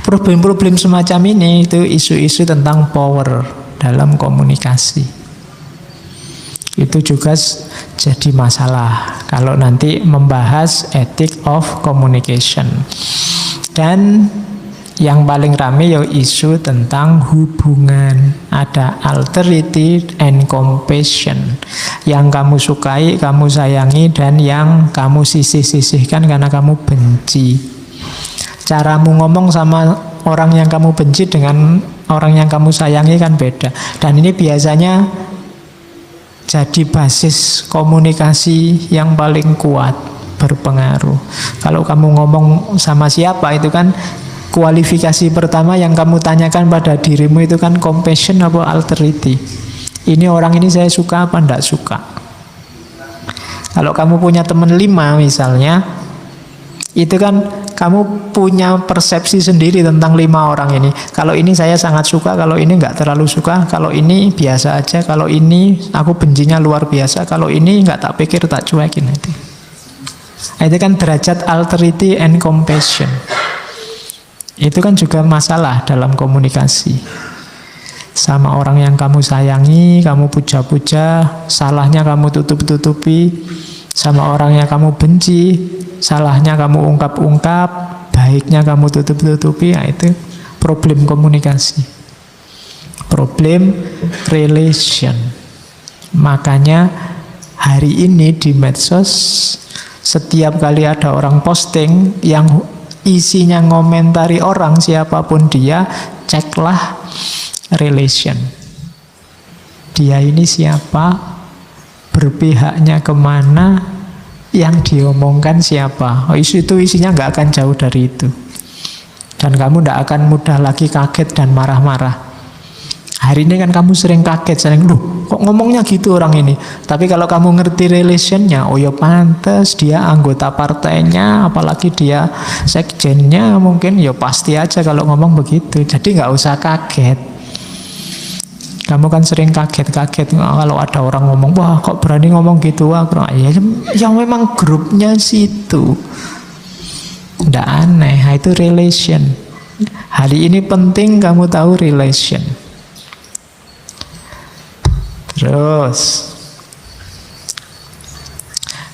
Problem-problem semacam ini itu isu-isu tentang power dalam komunikasi. Itu juga jadi masalah kalau nanti membahas ethic of communication. Dan yang paling rame ya isu tentang hubungan. Ada alterity and compassion. Yang kamu sukai, kamu sayangi, dan yang kamu sisih-sisihkan karena kamu benci. Caramu ngomong sama orang yang kamu benci dengan orang yang kamu sayangi kan beda. Dan ini biasanya jadi basis komunikasi yang paling kuat, berpengaruh. Kalau kamu ngomong sama siapa, itu kan kualifikasi pertama yang kamu tanyakan pada dirimu itu kan compassion apa alterity. Ini orang ini saya suka apa enggak suka. Kalau kamu punya teman 5 misalnya, itu kan kamu punya persepsi sendiri tentang 5 orang ini. Kalau ini saya sangat suka, kalau ini nggak terlalu suka, kalau ini biasa aja, kalau ini aku bencinya luar biasa, kalau ini nggak tak pikir, tak cuekin. Itu kan derajat alterity and compassion. Itu kan juga masalah dalam komunikasi. Sama orang yang kamu sayangi, kamu puja-puja, salahnya kamu tutup-tutupi. Sama orang yang kamu benci, salahnya kamu ungkap-ungkap, baiknya kamu tutup-tutupi. Nah, itu problem komunikasi, problem relation. Makanya hari ini di medsos, setiap kali ada orang posting yang isinya ngomentari orang siapapun dia, ceklah relation. Dia ini siapa, berpihaknya kemana, yang diomongkan siapa. Itu isinya nggak akan jauh dari itu. Dan kamu nggak akan mudah lagi kaget dan marah-marah. Hari ini kan kamu sering kaget, sering, loh kok ngomongnya gitu orang ini. Tapi kalau kamu ngerti relationnya, oh ya pantes, dia anggota partainya, apalagi dia sekjennya, mungkin ya pasti aja kalau ngomong begitu. Jadi nggak usah kaget. Kamu kan sering kaget-kaget kalau ada orang ngomong, wah kok berani ngomong gitu, wah ya memang grupnya situ. Nggak aneh, itu relation. Hari ini penting kamu tahu relation. Terus,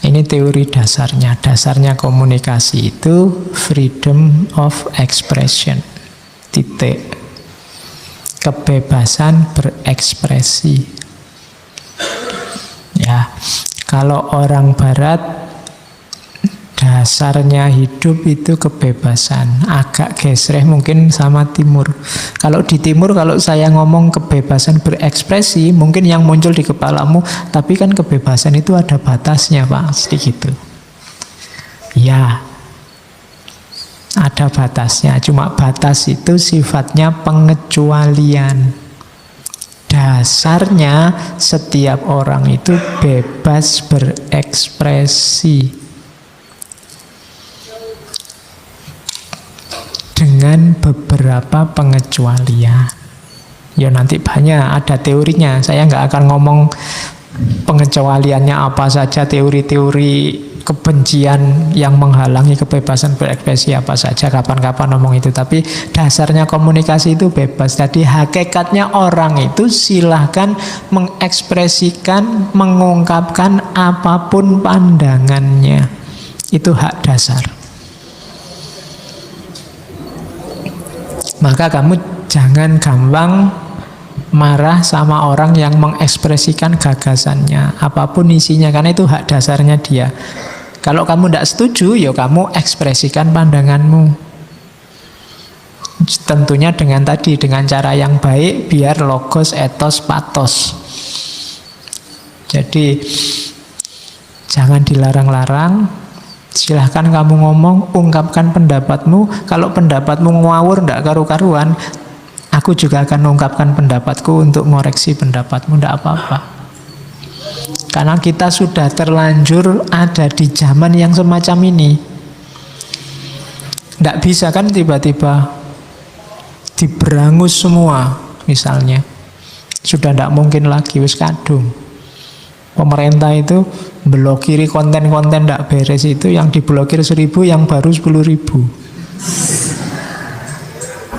ini teori dasarnya. Dasarnya komunikasi itu freedom of expression. Titik. Kebebasan berekspresi. Ya, kalau orang barat dasarnya hidup itu kebebasan. Agak gesreh mungkin sama timur. Kalau di timur, kalau saya ngomong kebebasan berekspresi, mungkin yang muncul di kepalamu, tapi kan kebebasan itu ada batasnya, Pak, sedikit gitu. Ya, ada batasnya. Cuma batas itu sifatnya pengecualian. Dasarnya setiap orang itu bebas berekspresi dengan beberapa pengecualian. Ya nanti banyak ada teorinya. Saya nggak akan ngomong pengecualiannya apa saja, teori-teori kebencian yang menghalangi kebebasan berekspresi apa saja, kapan-kapan ngomong itu. Tapi dasarnya komunikasi itu bebas. Jadi hakikatnya orang itu silahkan mengekspresikan, mengungkapkan apapun pandangannya. Itu hak dasar. Maka kamu jangan gampang marah sama orang yang mengekspresikan gagasannya, apapun isinya, karena itu hak dasarnya dia. Kalau kamu tidak setuju, ya kamu ekspresikan pandanganmu. Tentunya dengan cara yang baik, biar logos, etos, patos. Jadi jangan dilarang-larang. Silahkan kamu ngomong, ungkapkan pendapatmu. Kalau pendapatmu ngawur, tidak karu-karuan, aku juga akan mengungkapkan pendapatku untuk mengoreksi pendapatmu, tidak apa-apa. Karena kita sudah terlanjur ada di zaman yang semacam ini. Tidak bisa kan tiba-tiba diberangus semua, misalnya. Sudah tidak mungkin lagi, wis kadung. Pemerintah itu blokiri konten-konten tidak beres itu, yang diblokir 1.000, yang baru 10.000.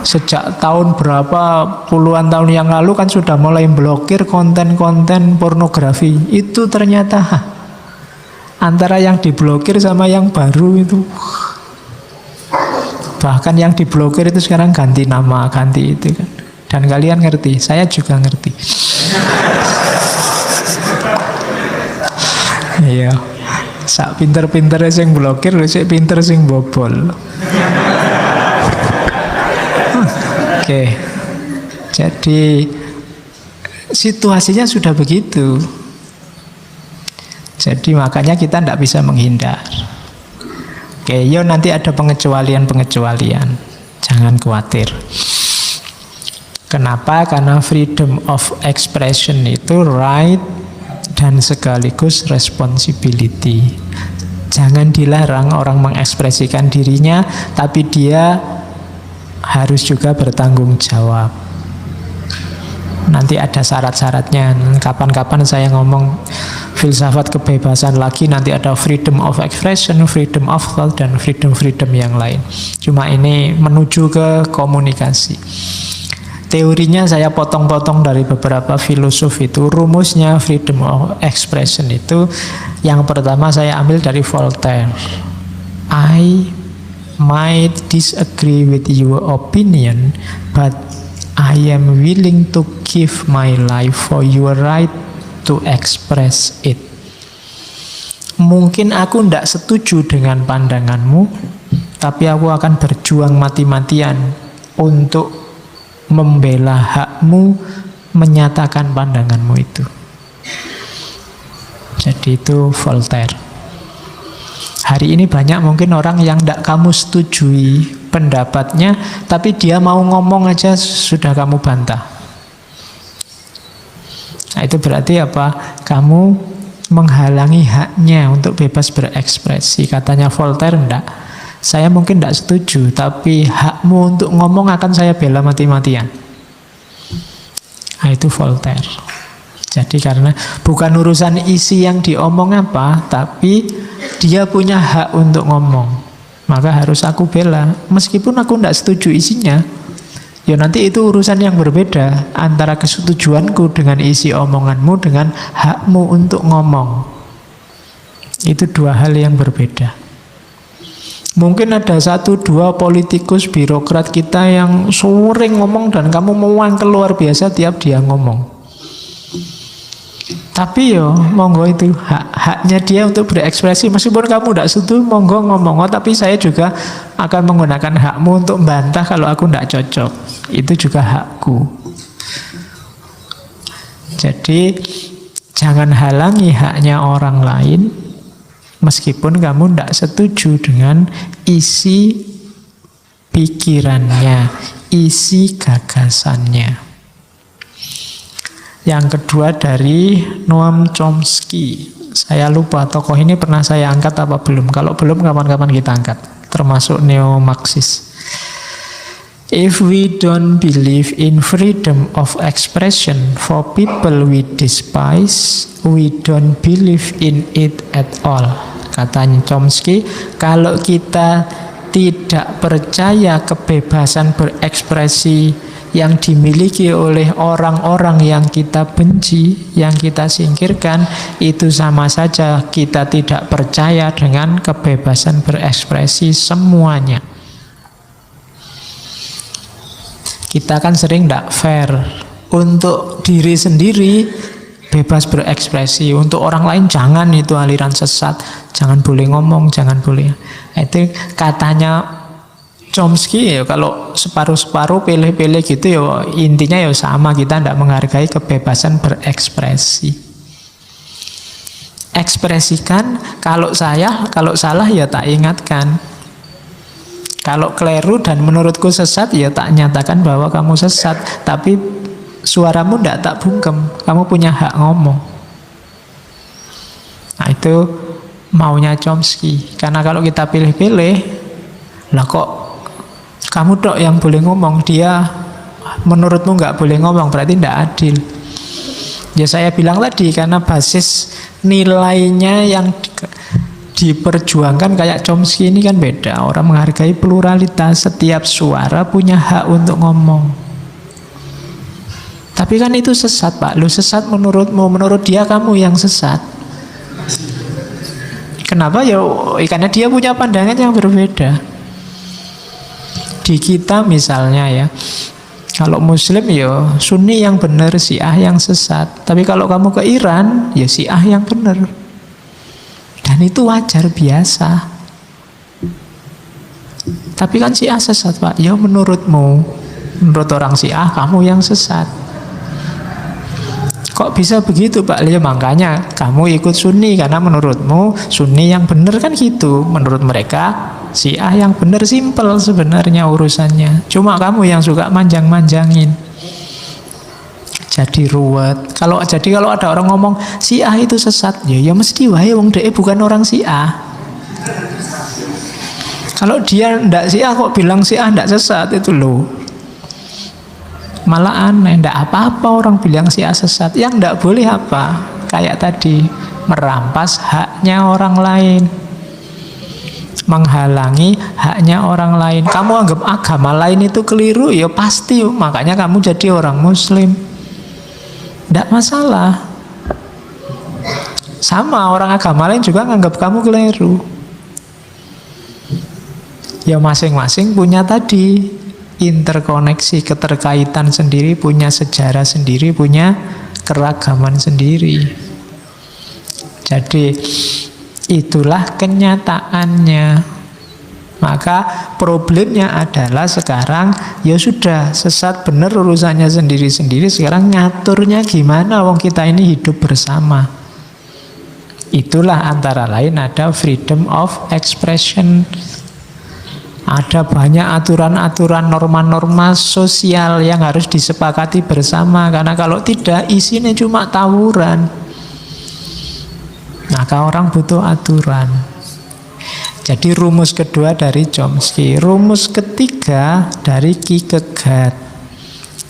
Sejak tahun berapa, puluhan tahun yang lalu kan sudah mulai blokir konten-konten pornografi. Itu ternyata antara yang diblokir sama yang baru itu, bahkan yang diblokir itu sekarang ganti nama, ganti itu kan. Dan kalian ngerti, saya juga ngerti. Iya, sak pinter-pintere sing blokir, sik pinter sing bobol. Oke. Jadi situasinya sudah begitu. Jadi makanya kita tidak bisa menghindar. Oke, yo nanti ada pengecualian-pengecualian. Jangan khawatir. Kenapa? Karena freedom of expression itu right dan sekaligus responsibility. Jangan dilarang orang mengekspresikan dirinya, tapi dia harus juga bertanggung jawab. Nanti ada syarat-syaratnya. Kapan-kapan saya ngomong filsafat kebebasan lagi, nanti ada freedom of expression, freedom of thought, dan freedom-freedom yang lain. Cuma ini menuju ke komunikasi. Teorinya saya potong-potong dari beberapa filosof itu. Rumusnya freedom of expression itu, yang pertama saya ambil dari Voltaire. I might disagree with your opinion, but I am willing to give my life for your right to express it. Mungkin aku tidak setuju dengan pandanganmu, tapi aku akan berjuang mati-matian untuk membela hakmu menyatakan pandanganmu itu. Jadi itu Voltaire. Hari ini banyak mungkin orang yang tidak kamu setujui pendapatnya, tapi dia mau ngomong aja sudah kamu bantah. Nah, itu berarti apa? Kamu menghalangi haknya untuk bebas berekspresi. Katanya Voltaire, enggak. Saya mungkin tidak setuju, tapi hakmu untuk ngomong akan saya bela mati-matian. Nah, itu Voltaire. Jadi karena bukan urusan isi yang diomong apa, tapi dia punya hak untuk ngomong, maka harus aku bela. Meskipun aku tidak setuju isinya, ya nanti itu urusan yang berbeda antara kesetujuanku dengan isi omonganmu dengan hakmu untuk ngomong. Itu dua hal yang berbeda. Mungkin ada 1-2 politikus birokrat kita yang sering ngomong dan kamu muang keluar biasa tiap dia ngomong. Tapi yo monggo, itu haknya dia untuk berekspresi. Meskipun kamu tidak setuju, monggo ngomong. Tapi saya juga akan menggunakan hakmu untuk membantah kalau aku tidak cocok. Itu juga hakku. Jadi jangan halangi haknya orang lain, meskipun kamu tidak setuju dengan isi pikirannya, isi gagasannya. Yang kedua dari Noam Chomsky. Saya lupa tokoh ini pernah saya angkat apa belum. Kalau belum, kapan-kapan kita angkat. Termasuk neo-Marxis. If we don't believe in freedom of expression for people we despise, we don't believe in it at all. Katanya Chomsky, kalau kita tidak percaya kebebasan berekspresi yang dimiliki oleh orang-orang yang kita benci, yang kita singkirkan, itu sama saja kita tidak percaya dengan kebebasan berekspresi semuanya. Kita kan sering tidak fair. Untuk diri sendiri bebas berekspresi, untuk orang lain jangan, itu aliran sesat, jangan boleh ngomong, jangan boleh. Itu katanya Chomsky, ya kalau separuh-separuh pilih-pilih gitu ya intinya ya sama, kita tidak menghargai kebebasan berekspresi. Ekspresikan, kalau salah ya tak ingatkan. Kalau keliru dan menurutku sesat ya tak nyatakan bahwa kamu sesat, tapi suaramu tidak tak bungkem, kamu punya hak ngomong. Nah itu maunya Chomsky. Karena kalau kita pilih-pilih, lah kok kamu dok yang boleh ngomong, dia menurutmu nggak boleh ngomong, berarti tidak adil. Ya saya bilang tadi, karena basis nilainya yang diperjuangkan kayak Chomsky ini kan beda. Orang menghargai pluralitas, setiap suara punya hak untuk ngomong. Tapi kan itu sesat Pak. Lu sesat menurutmu, menurut dia kamu yang sesat. Kenapa? Ya karena dia punya pandangan yang berbeda. Di kita misalnya ya, kalau Muslim ya Sunni yang benar, Syiah yang sesat. Tapi kalau kamu ke Iran, ya Syiah yang benar. Dan itu wajar, biasa. Tapi kan Syiah sesat Pak. Ya menurutmu, menurut orang Syiah kamu yang sesat. Kok bisa begitu Pak? Ya makanya kamu ikut Sunni, karena menurutmu Sunni yang benar kan gitu. Menurut mereka Syiah yang benar, simpel sebenarnya urusannya. Cuma kamu yang suka manjang-manjangin. Jadi ruwet. Kalau ada orang ngomong Syiah itu sesat, ya mesti wae wong dhek bukan orang Syiah. Kalau dia ndak Syiah kok bilang Syiah ndak sesat, itu loh. Malah aneh, ndak apa-apa orang bilang Syiah sesat. Yang ndak boleh apa? Kayak tadi, merampas haknya orang lain, menghalangi haknya orang lain. Kamu anggap agama lain itu keliru, ya pasti, makanya kamu jadi orang Muslim. Tidak masalah. Sama orang agama lain juga nganggap kamu keliru. Ya masing-masing punya tadi interkoneksi, keterkaitan sendiri, punya sejarah sendiri, punya keragaman sendiri. Jadi itulah kenyataannya. Maka problemnya adalah sekarang ya sudah sesat benar urusannya sendiri-sendiri. Sekarang ngaturnya gimana? Wong kita ini hidup bersama. Itulah antara lain ada freedom of expression. Ada banyak aturan-aturan, norma-norma sosial yang harus disepakati bersama. Karena kalau tidak isinya cuma tawuran. Maka orang butuh aturan. Jadi rumus kedua dari Chomsky. Rumus ketiga dari Kierkegaard.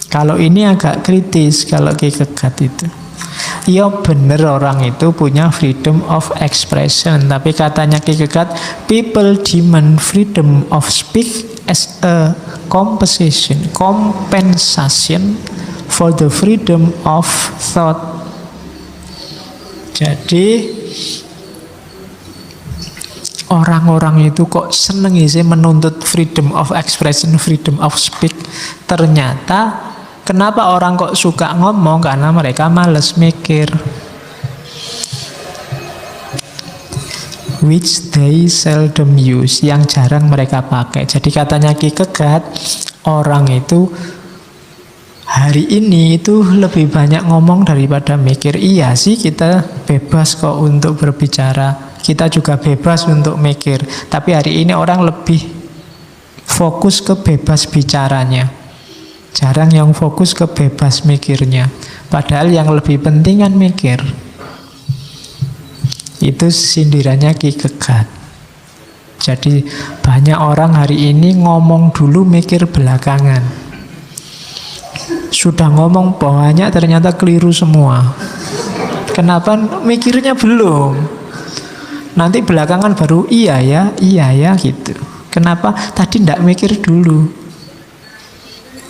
Kalau ini agak kritis kalau Kierkegaard itu. Ya benar orang itu punya freedom of expression. Tapi katanya Kierkegaard, people demand freedom of speech as a compensation for the freedom of thought. Jadi orang-orang itu kok seneng sih menuntut freedom of expression, freedom of speech. Ternyata kenapa orang kok suka ngomong? Karena mereka males mikir. Which they seldom use, yang jarang mereka pakai. Jadi katanya Kierkegaard, orang itu hari ini itu lebih banyak ngomong daripada mikir. Iya sih, kita bebas kok untuk berbicara. Kita juga bebas untuk mikir. Tapi hari ini orang lebih fokus ke bebas bicaranya. Jarang yang fokus ke bebas mikirnya. Padahal yang lebih penting kan mikir. Itu sindirannya Kierkegaard. Jadi banyak orang hari ini ngomong dulu, mikir belakangan. Sudah ngomong banyak ternyata keliru semua. Kenapa? Mikirnya belum. Nanti belakangan baru iya ya gitu. Kenapa? Tadi tidak mikir dulu.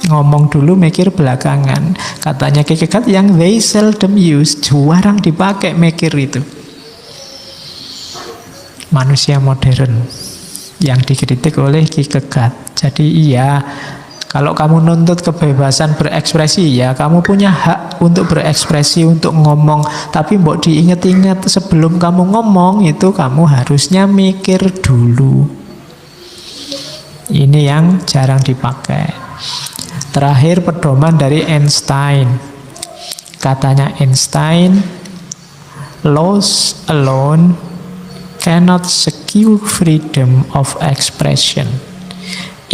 Ngomong dulu, mikir belakangan. Katanya Kierkegaard, yang they seldom use, jarang dipakai mikir itu. Manusia modern yang dikritik oleh Kierkegaard. Jadi iya, kalau kamu nuntut kebebasan berekspresi, ya kamu punya hak untuk berekspresi, untuk ngomong. Tapi mbok diinget-inget, sebelum kamu ngomong itu kamu harusnya mikir dulu. Ini yang jarang dipakai. Terakhir pedoman dari Einstein. Katanya Einstein, laws alone cannot secure freedom of expression.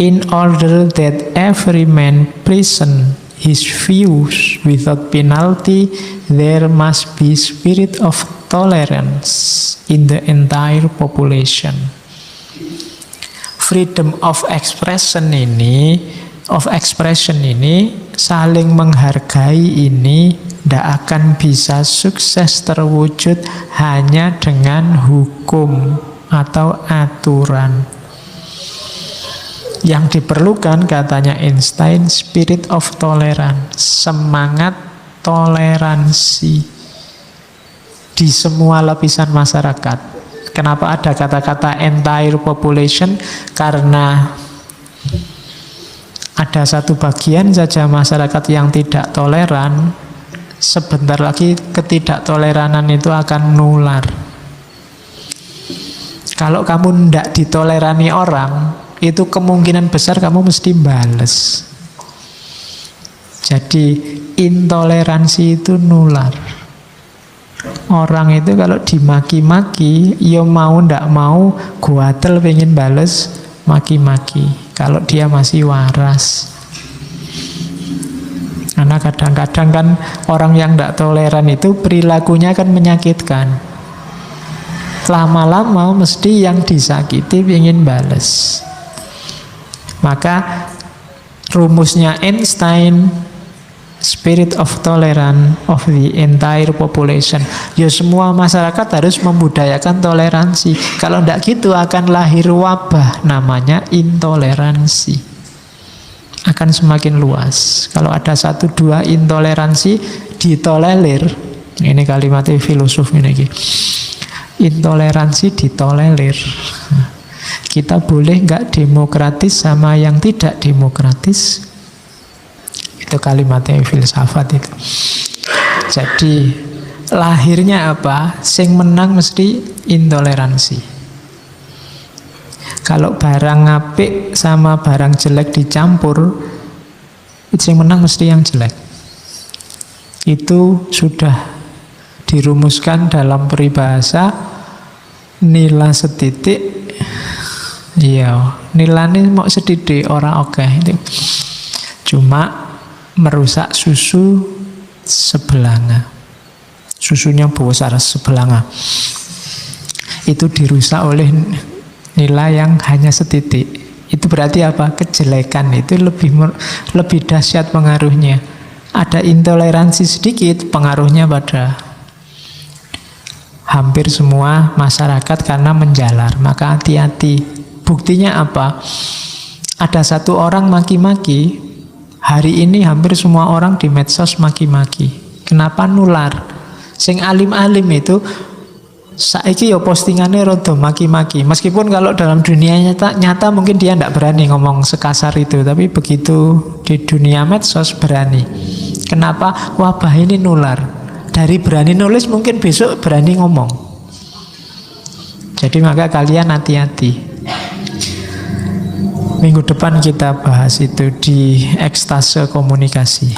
In order that every man present his views without penalty, there must be spirit of tolerance in the entire population. Freedom of expression ini, saling menghargai ini tidak akan bisa sukses terwujud hanya dengan hukum atau aturan. Yang diperlukan, katanya Einstein, spirit of tolerance, semangat toleransi di semua lapisan masyarakat. Kenapa ada kata-kata entire population? Karena ada satu bagian saja masyarakat yang tidak toleran, sebentar lagi ketidaktoleranan itu akan nular. Kalau kamu tidak ditolerani orang, itu kemungkinan besar kamu mesti bales. Jadi intoleransi itu nular. Orang itu kalau dimaki-maki, ya mau ndak mau guatel pengen bales maki-maki. Kalau dia masih waras. Karena kadang-kadang kan orang yang tidak toleran itu perilakunya kan menyakitkan. Lama-lama mesti yang disakiti ingin bales. Maka rumusnya Einstein, spirit of tolerance of the entire population. Ya semua masyarakat harus membudayakan toleransi. Kalau tidak gitu akan lahir wabah namanya intoleransi. Akan semakin luas. Kalau ada 1-2 intoleransi ditolerir. Ini kalimatnya filosof ini. Intoleransi ditolerir. Kita boleh nggak demokratis sama yang tidak demokratis? Itu kalimatnya filsafat itu. Jadi lahirnya apa? Sing menang mesti intoleransi. Kalau barang apik sama barang jelek dicampur, sing menang mesti yang jelek. Itu sudah dirumuskan dalam peribahasa nila setitik. Iya, nilane mau sedidik orang oke. Cuma merusak susu sebelanga. Susunya besar sebelanga. Itu dirusak oleh nilai yang hanya setitik. Itu berarti apa? Kejelekan itu lebih dahsyat pengaruhnya. Ada intoleransi sedikit, pengaruhnya pada hampir semua masyarakat karena menjalar. Maka hati-hati. Buktinya apa? Ada satu orang maki-maki, hari ini hampir semua orang di medsos maki-maki. Kenapa? Nular. Sing alim-alim itu saiki ya postingannya rodo maki-maki. Meskipun kalau dalam dunia nyata mungkin dia tidak berani ngomong sekasar itu, tapi begitu di dunia medsos berani. Kenapa? Wabah ini nular. Dari berani nulis mungkin besok berani ngomong. Jadi maka kalian hati-hati. Minggu depan kita bahas itu di ekstase komunikasi.